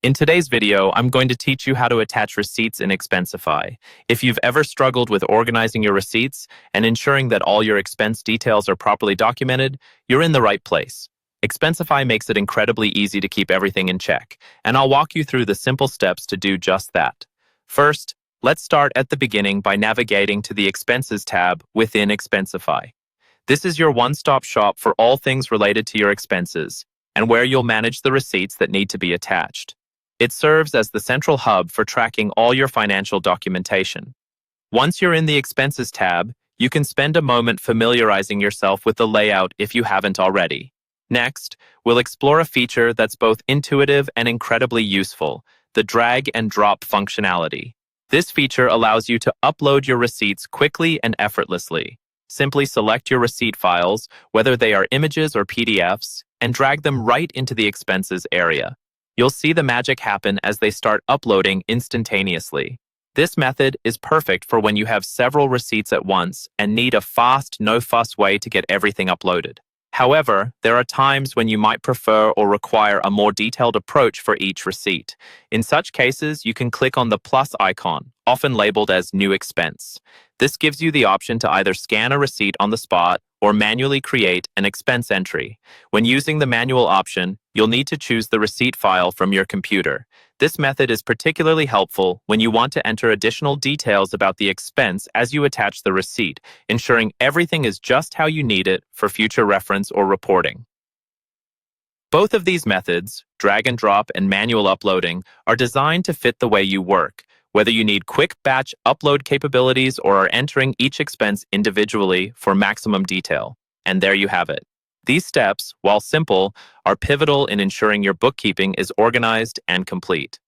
In today's video, I'm going to teach you how to attach receipts in Expensify. If you've ever struggled with organizing your receipts and ensuring that all your expense details are properly documented, you're in the right place. Expensify makes it incredibly easy to keep everything in check, and I'll walk you through the simple steps to do just that. First, let's start at the beginning by navigating to the Expenses tab within Expensify. This is your one-stop shop for all things related to your expenses, and where you'll manage the receipts that need to be attached. It serves as the central hub for tracking all your financial documentation. Once you're in the Expenses tab, you can spend a moment familiarizing yourself with the layout if you haven't already. Next, we'll explore a feature that's both intuitive and incredibly useful, the drag and drop functionality. This feature allows you to upload your receipts quickly and effortlessly. Simply select your receipt files, whether they are images or PDFs, and drag them right into the expenses area. You'll see the magic happen as they start uploading instantaneously. This method is perfect for when you have several receipts at once and need a fast, no-fuss way to get everything uploaded. However, there are times when you might prefer or require a more detailed approach for each receipt. In such cases, you can click on the plus icon, often labeled as New Expense. This gives you the option to either scan a receipt on the spot or manually create an expense entry. When using the manual option, you'll need to choose the receipt file from your computer. This method is particularly helpful when you want to enter additional details about the expense as you attach the receipt, ensuring everything is just how you need it for future reference or reporting. Both of these methods, drag and drop and manual uploading, are designed to fit the way you work, whether you need quick batch upload capabilities or are entering each expense individually for maximum detail. And there you have it. These steps, while simple, are pivotal in ensuring your bookkeeping is organized and complete.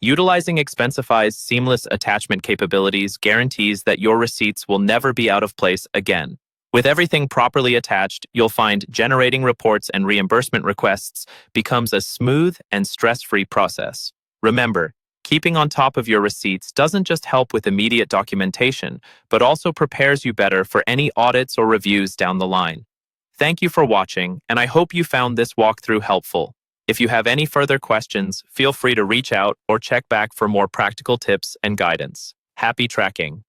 Utilizing Expensify's seamless attachment capabilities guarantees that your receipts will never be out of place again. With everything properly attached, you'll find generating reports and reimbursement requests becomes a smooth and stress-free process. Remember, keeping on top of your receipts doesn't just help with immediate documentation, but also prepares you better for any audits or reviews down the line. Thank you for watching, and I hope you found this walkthrough helpful. If you have any further questions, feel free to reach out or check back for more practical tips and guidance. Happy tracking!